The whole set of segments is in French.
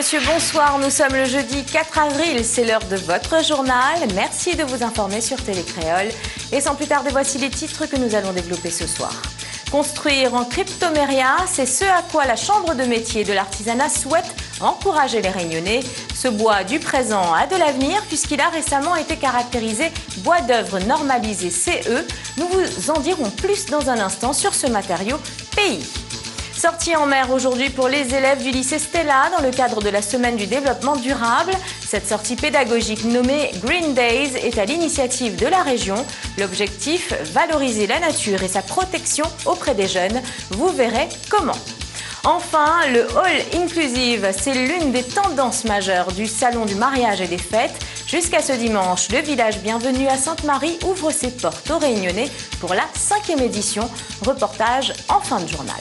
messieurs, bonsoir. Nous sommes le jeudi 4 avril. C'est l'heure de votre journal. Merci de vous informer sur Télécréole. Et sans plus tarder, voici les titres que nous allons développer ce soir. Construire en cryptoméria, c'est ce à quoi la Chambre de métier et de l'artisanat souhaite encourager les Réunionnais. Ce bois du présent a de l'avenir puisqu'il a récemment été caractérisé bois d'œuvre normalisé CE. Nous vous en dirons plus dans un instant sur ce matériau pays. Sortie en mer aujourd'hui pour les élèves du lycée Stella dans le cadre de la semaine du développement durable. Cette sortie pédagogique nommée Green Days est à l'initiative de la région. L'objectif, valoriser la nature et sa protection auprès des jeunes. Vous verrez comment. Enfin, le Hall Inclusive, c'est l'une des tendances majeures du Salon du mariage et des fêtes. Jusqu'à ce dimanche, le village Bienvenue à Sainte-Marie ouvre ses portes aux Réunionnais pour la 5e édition. Reportage en fin de journal.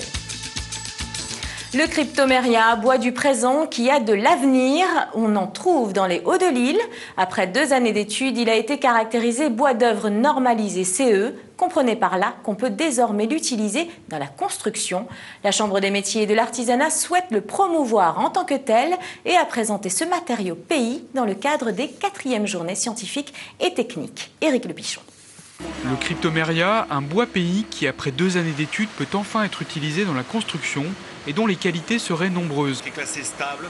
Le cryptoméria, bois du présent qui a de l'avenir, on en trouve dans les Hauts de l'Île. Après 2 années d'études, il a été caractérisé bois d'œuvre normalisé CE. Comprenez par là qu'on peut désormais l'utiliser dans la construction. La Chambre des métiers et de l'artisanat souhaite le promouvoir en tant que tel et a présenté ce matériau pays dans le cadre des 4e journées scientifiques et techniques. Éric Le Pichon. Le cryptoméria, un bois pays qui, après 2 années d'études, peut enfin être utilisé dans la construction et dont les qualités seraient nombreuses. Il est classé stable,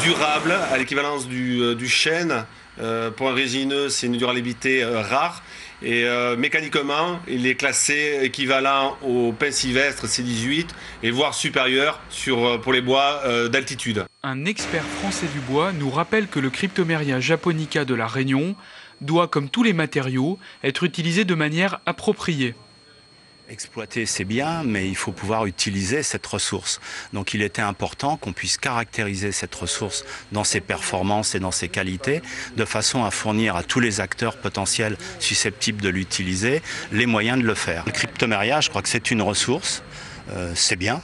durable, à l'équivalence du chêne. Pour un résineux, c'est une durabilité rare. Et mécaniquement, il est classé équivalent au pin sylvestre C18 et voire supérieur pour les bois d'altitude. Un expert français du bois nous rappelle que le cryptoméria japonica de la Réunion doit, comme tous les matériaux, être utilisé de manière appropriée. Exploiter, c'est bien, mais il faut pouvoir utiliser cette ressource. Donc il était important qu'on puisse caractériser cette ressource dans ses performances et dans ses qualités, de façon à fournir à tous les acteurs potentiels susceptibles de l'utiliser les moyens de le faire. Le cryptoméria, je crois que c'est une ressource, c'est bien,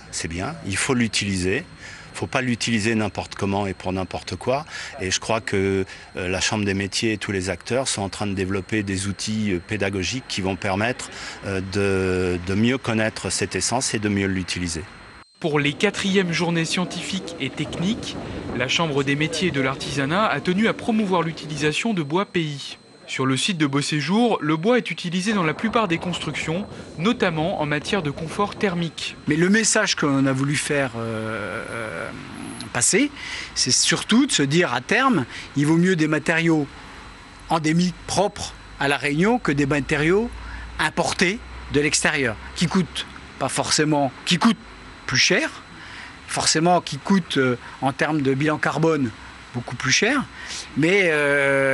il faut l'utiliser. Il ne faut pas l'utiliser n'importe comment et pour n'importe quoi. Et je crois que la Chambre des métiers et tous les acteurs sont en train de développer des outils pédagogiques qui vont permettre de mieux connaître cette essence et de mieux l'utiliser. Pour les 4e journées scientifiques et techniques, la Chambre des métiers et de l'artisanat a tenu à promouvoir l'utilisation de bois pays. Sur le site de Beau Séjour, le bois est utilisé dans la plupart des constructions, notamment en matière de confort thermique. Mais le message qu'on a voulu faire passer, c'est surtout de se dire à terme, il vaut mieux des matériaux endémiques propres à la Réunion que des matériaux importés de l'extérieur, qui coûtent plus cher, forcément qui coûtent en termes de bilan carbone beaucoup plus cher, mais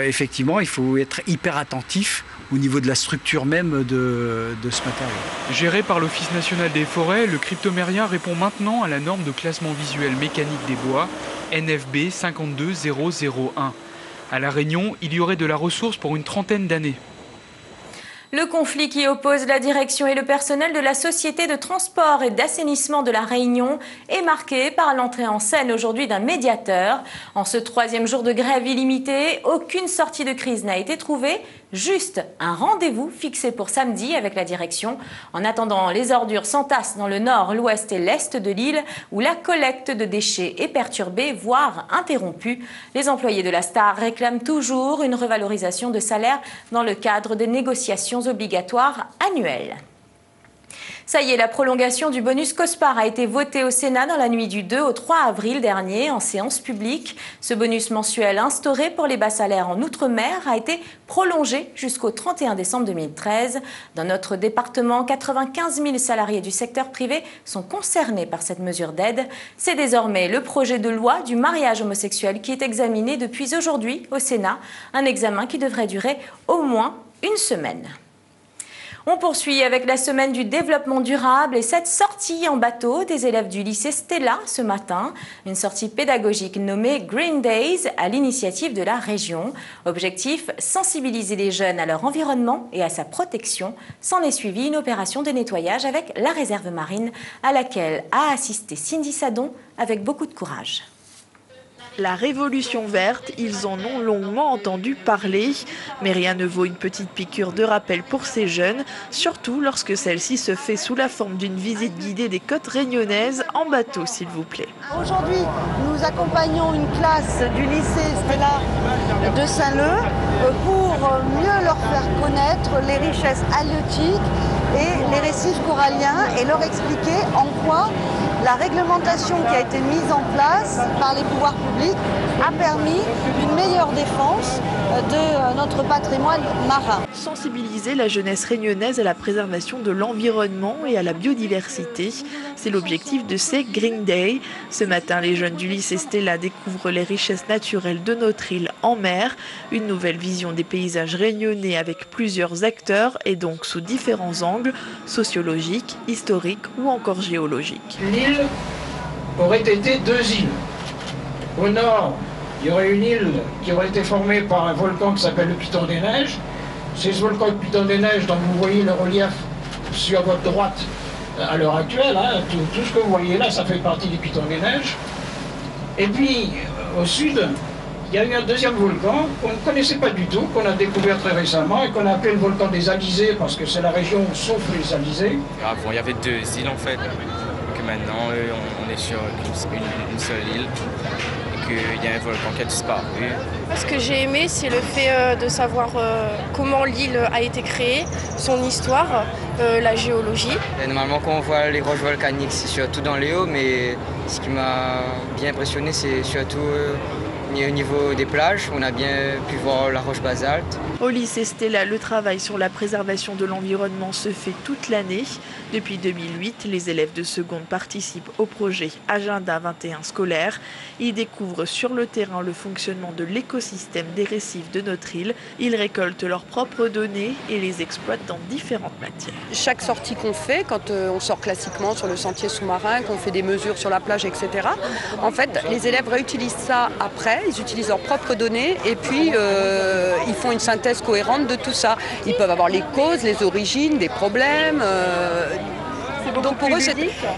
effectivement, il faut être hyper attentif au niveau de la structure même de ce matériau. Géré par l'Office national des forêts, le cryptoméria répond maintenant à la norme de classement visuel mécanique des bois NFB 52001. À La Réunion, il y aurait de la ressource pour une 30aine d'années. Le conflit qui oppose la direction et le personnel de la Société de transport et d'assainissement de la Réunion est marqué par l'entrée en scène aujourd'hui d'un médiateur. En ce 3e jour de grève illimitée, aucune sortie de crise n'a été trouvée, juste un rendez-vous fixé pour samedi avec la direction. En attendant, les ordures s'entassent dans le nord, l'ouest et l'est de l'île où la collecte de déchets est perturbée, voire interrompue. Les employés de la Star réclament toujours une revalorisation de salaire dans le cadre des négociations obligatoires annuelles. Ça y est, la prolongation du bonus COSPAR a été votée au Sénat dans la nuit du 2 au 3 avril dernier en séance publique. Ce bonus mensuel instauré pour les bas salaires en Outre-mer a été prolongé jusqu'au 31 décembre 2013. Dans notre département, 95 000 salariés du secteur privé sont concernés par cette mesure d'aide. C'est désormais le projet de loi du mariage homosexuel qui est examiné depuis aujourd'hui au Sénat. Un examen qui devrait durer au moins une semaine. On poursuit avec la semaine du développement durable et cette sortie en bateau des élèves du lycée Stella ce matin. Une sortie pédagogique nommée Green Days à l'initiative de la région. Objectif, sensibiliser les jeunes à leur environnement et à sa protection. S'en est suivie une opération de nettoyage avec la réserve marine à laquelle a assisté Cindy Sadon avec beaucoup de courage. La révolution verte, ils en ont longuement entendu parler. Mais rien ne vaut une petite piqûre de rappel pour ces jeunes, surtout lorsque celle-ci se fait sous la forme d'une visite guidée des côtes réunionnaises en bateau, s'il vous plaît. Aujourd'hui, nous accompagnons une classe du lycée Stella de Saint-Leu pour mieux leur faire connaître les richesses halieutiques et les récifs coralliens et leur expliquer en quoi la réglementation qui a été mise en place par les pouvoirs publics a permis une meilleure défense de notre patrimoine marin. Sensibiliser la jeunesse réunionnaise à la préservation de l'environnement et à la biodiversité, c'est l'objectif de ces Green Day. Ce matin, les jeunes du lycée Stella découvrent les richesses naturelles de notre île en mer, une nouvelle vision des paysages réunionnais avec plusieurs acteurs et donc sous différents angles, sociologiques, historiques ou encore géologiques. L'île aurait été deux îles. Au nord, il y aurait une île qui aurait été formée par un volcan qui s'appelle le Piton des Neiges. C'est ce volcan du Piton des Neiges dont vous voyez le relief sur votre droite à l'heure actuelle. Tout ce que vous voyez là, ça fait partie du Piton des Neiges. Et puis, au sud, il y a eu un deuxième volcan qu'on ne connaissait pas du tout, qu'on a découvert très récemment et qu'on a appelé le volcan des Alizés parce que c'est la région où souffrent les Alizés. Avant, il y avait deux îles en fait. Que maintenant, on est sur une seule île. Il y a un volcan qui a disparu. Ce que j'ai aimé, c'est le fait de savoir comment l'île a été créée, son histoire, la géologie. Et normalement, quand on voit les roches volcaniques, c'est surtout dans les hauts, mais ce qui m'a bien impressionné, c'est surtout au niveau des plages. On a bien pu voir la roche basalte. Au lycée Stella, le travail sur la préservation de l'environnement se fait toute l'année. Depuis 2008, les élèves de seconde participent au projet Agenda 21 scolaire. Ils découvrent sur le terrain le fonctionnement de l'écosystème des récifs de notre île. Ils récoltent leurs propres données et les exploitent dans différentes matières. Chaque sortie qu'on fait, quand on sort classiquement sur le sentier sous-marin, qu'on fait des mesures sur la plage, etc., en fait, les élèves réutilisent ça après, ils utilisent leurs propres données et puis ils font une synthèse cohérente de tout ça. Ils peuvent avoir les causes, les origines, des problèmes. Donc pour eux,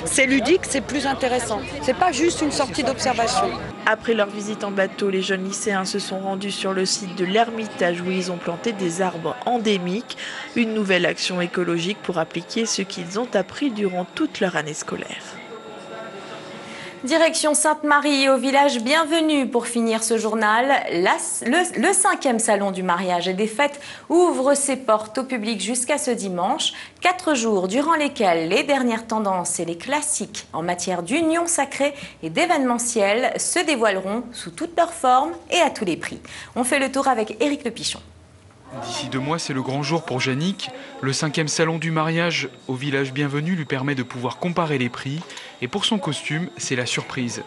c'est ludique, c'est plus intéressant. C'est pas juste une sortie d'observation. Après leur visite en bateau, les jeunes lycéens se sont rendus sur le site de l'Ermitage où ils ont planté des arbres endémiques. Une nouvelle action écologique pour appliquer ce qu'ils ont appris durant toute leur année scolaire. Direction Sainte-Marie au village Bienvenue pour finir ce journal. Le 5e salon du mariage et des fêtes ouvre ses portes au public jusqu'à ce dimanche. 4 jours durant lesquels les dernières tendances et les classiques en matière d'union sacrée et d'événementiel se dévoileront sous toutes leurs formes et à tous les prix. On fait le tour avec Éric Le Pichon. D'ici 2 mois, c'est le grand jour pour Yannick. Le 5e salon du mariage au village Bienvenue lui permet de pouvoir comparer les prix. Et pour son costume, c'est la surprise.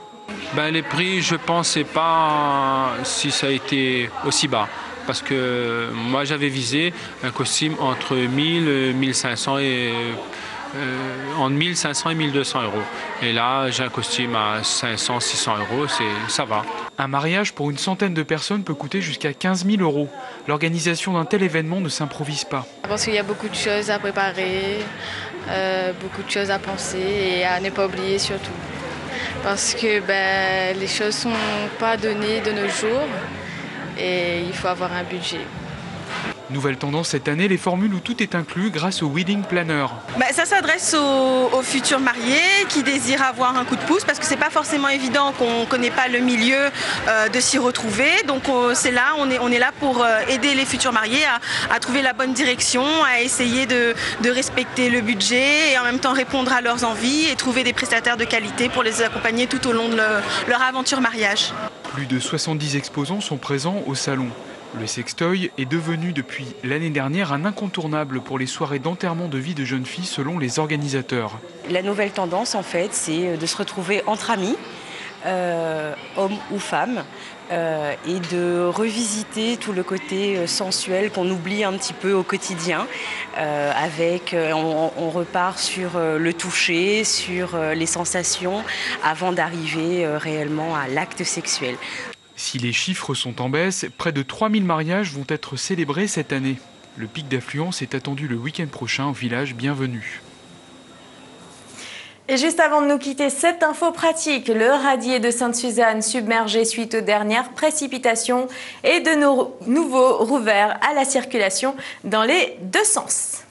Les prix, je ne pensais pas si ça a été aussi bas. Parce que moi, j'avais visé un costume entre 1000, 1500 et... entre 1500 et 1200 euros. Et là, j'ai un costume à 500, 600 euros, ça va. Un mariage pour une centaine de personnes peut coûter jusqu'à 15 000 euros. L'organisation d'un tel événement ne s'improvise pas. Parce qu'il y a beaucoup de choses à préparer, beaucoup de choses à penser et à ne pas oublier surtout. Parce que les choses ne sont pas données de nos jours et il faut avoir un budget. Nouvelle tendance cette année, les formules où tout est inclus grâce au Wedding Planner. Ça s'adresse aux futurs mariés qui désirent avoir un coup de pouce parce que c'est pas forcément évident, qu'on ne connaît pas le milieu de s'y retrouver. Donc c'est là, on est là pour aider les futurs mariés à trouver la bonne direction, à essayer de respecter le budget et en même temps répondre à leurs envies et trouver des prestataires de qualité pour les accompagner tout au long de leur aventure mariage. Plus de 70 exposants sont présents au salon. Le sextoy est devenu depuis l'année dernière un incontournable pour les soirées d'enterrement de vie de jeunes filles selon les organisateurs. La nouvelle tendance en fait, c'est de se retrouver entre amis, hommes ou femmes, et de revisiter tout le côté sensuel qu'on oublie un petit peu au quotidien. On repart sur le toucher, sur les sensations avant d'arriver réellement à l'acte sexuel. Si les chiffres sont en baisse, près de 3000 mariages vont être célébrés cette année. Le pic d'affluence est attendu le week-end prochain au village Bienvenue. Et juste avant de nous quitter, cette info pratique, le radier de Sainte-Suzanne submergé suite aux dernières précipitations et de nouveau rouvert à la circulation dans les deux sens.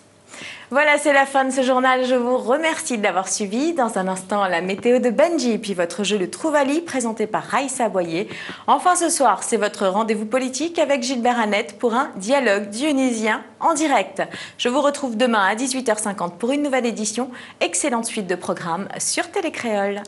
Voilà, c'est la fin de ce journal. Je vous remercie de l'avoir suivi. Dans un instant, la météo de Benji, puis votre jeu de Trouvali présenté par Raïssa Boyer. Enfin, ce soir, c'est votre rendez-vous politique avec Gilbert Annette pour un dialogue dionysien en direct. Je vous retrouve demain à 18h50 pour une nouvelle édition. Excellente suite de programmes sur Télécréole.